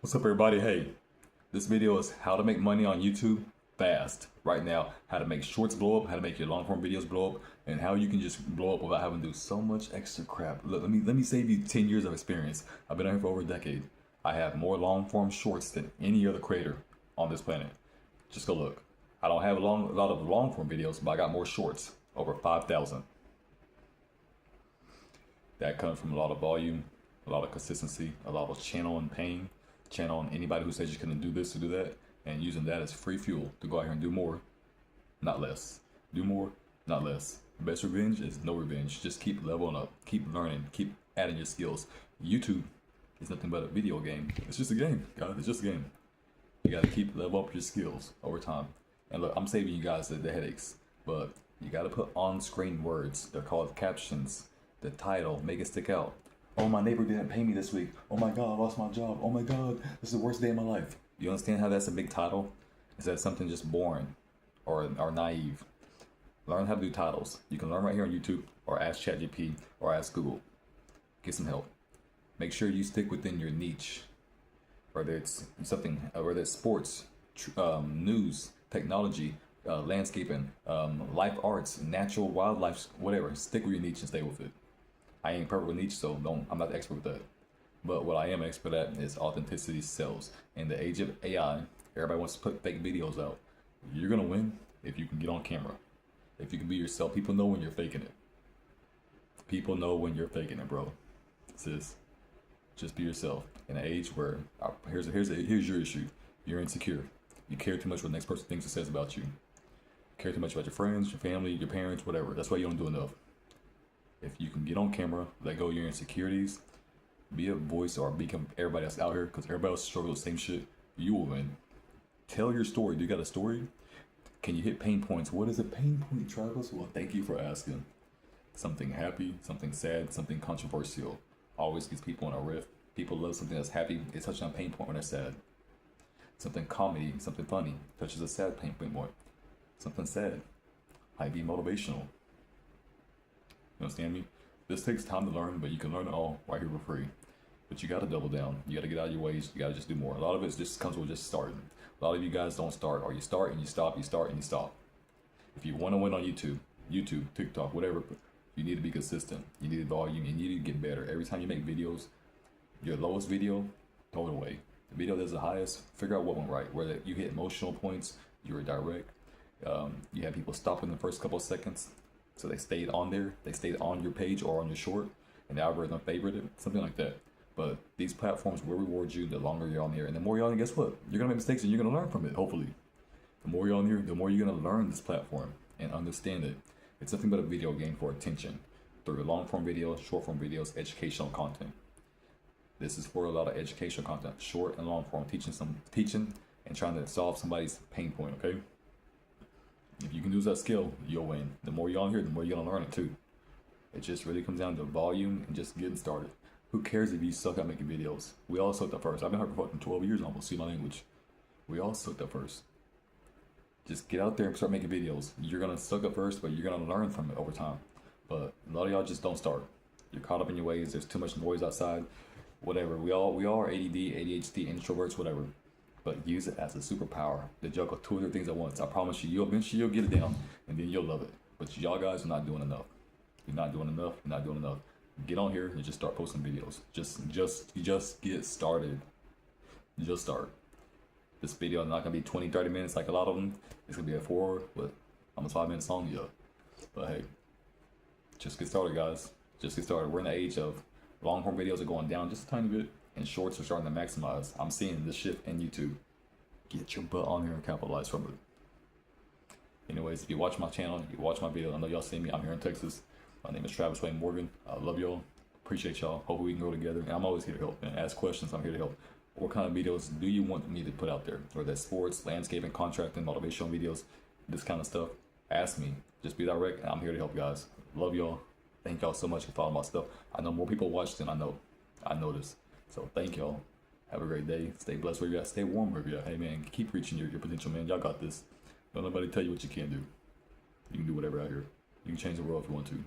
What's up, everybody? Hey, this video is how to make money on YouTube fast right now, how to make shorts blow up, how to make your long form videos blow up, and how you can just blow up without having to do so much extra crap. Look, let me save you 10 years of experience. I've been out here for over a decade. I have more long form shorts than any other creator on this planet. Just go look. I don't have a lot of long form videos, but I got more shorts, over 5,000. That comes from a lot of volume, a lot of consistency, a lot of channel and pain. Channel on anybody who says you couldn't do this or do that, and using that as free fuel to go out here and do more, not less. Do more, not less. Best revenge is no revenge. Just keep leveling up, keep learning, keep adding your skills. YouTube is nothing but a video game. It's just a game, guys. It's just a game. You gotta keep level up your skills over time. And look, I'm saving you guys the headaches, but you gotta put on-screen words. They're called captions. The title, make it stick out. Oh, my neighbor didn't pay me this week. Oh my God, I lost my job. Oh my God, this is the worst day of my life. You understand how that's a big title? Is that something just boring or naive? Learn how to do titles. You can learn right here on YouTube or ask ChatGPT or ask Google. Get some help. Make sure you stick within your niche. Whether it's something, whether it's sports, news, technology, landscaping, life arts, natural wildlife, whatever. Stick with your niche and stay with it. I ain't perfect with niche, so I'm not the expert with that. But what I am expert at is authenticity sells. In the age of AI, everybody wants to put fake videos out. You're gonna win if you can get on camera. If you can be yourself. People know when you're faking it. People know when you're faking it, bro. Sis, just be yourself. In an age where here's your issue. You're insecure. You care too much what the next person thinks or says about you. You care too much about your friends, your family, your parents, whatever. That's why you don't do enough. If you can get on camera, let go of your insecurities, be a voice or become everybody else out here, because everybody else struggles with the same shit, you will win. Tell your story. Do you got a story? Can you hit pain points? What is a pain point, Travis? Well, thank you for asking. Something happy, something sad, something controversial. Always gets people in a rift. People love something that's happy. It touches on a pain point when they're sad. Something comedy, something funny, touches a sad pain point. Something sad might be motivational. You understand me? This takes time to learn, but you can learn it all right here for free. But you gotta double down. You gotta get out of your ways. You gotta just do more. A lot of it just comes with just starting. A lot of you guys don't start, or you start and you stop, you start and you stop. If you want to win on YouTube, TikTok, whatever, you need to be consistent. You need volume. You need to get better. Every time you make videos, your lowest video, throw it away. The video that's the highest, figure out what went right. Whether you hit emotional points, you were direct. You had people stop in the first couple of seconds. So they stayed on there, they stayed on your page or on your short, and the algorithm favored it, something like that. But these platforms will reward you the longer you're on there. And the more you're on, guess what? You're gonna make mistakes and you're gonna learn from it, hopefully. The more you're on here, the more you're gonna learn this platform and understand it. It's nothing but a video game for attention. Through long form videos, short form videos, educational content. This is for a lot of educational content, short and long form, teaching and trying to solve somebody's pain point, okay? If you can use that skill, you'll win. The more you're on here, the more you're gonna learn it too. It just really comes down to volume and just getting started. Who cares if you suck at making videos? We all sucked at first. I've been here for fucking 12 years almost, see my language. We all sucked at first. Just get out there and start making videos. You're gonna suck at first, but you're gonna learn from it over time. But a lot of y'all just don't start. You're caught up in your ways, there's too much noise outside. Whatever. We all are ADD, ADHD, introverts, whatever. But use it as a superpower to juggle two or three things at once. I promise you, you'll get it down, and then you'll love it. But y'all guys are not doing enough. You're not doing enough. You're not doing enough. Get on here and just start posting videos. Just get started. Just start. This video is not gonna be 20, 30 minutes like a lot of them. It's gonna be a 4, but almost 5 minutes long. Yeah. But hey, just get started, guys. Just get started. We're in the age of long form videos are going down just a tiny bit. And shorts are starting to maximize. I'm seeing this shift in YouTube. Get your butt on here and capitalize from it. Anyways, if you watch my channel, you watch my video, I know y'all see me. I'm here in Texas. My name is Travis Wayne Morgan. I love y'all. Appreciate y'all. Hope we can grow together. And I'm always here to help and ask questions. I'm here to help. What kind of videos do you want me to put out there? Whether that's sports, landscaping, contracting, motivational videos, this kind of stuff. Ask me. Just be direct. And I'm here to help, guys. Love y'all. Thank y'all so much for following my stuff. I know more people watch than I know. I know this. So thank y'all. Have a great day. Stay blessed where you're at. Stay warm wherever you're at. Hey man, keep reaching your potential, man. Y'all got this. Don't nobody tell you what you can't do. You can do whatever out here. You can change the world if you want to.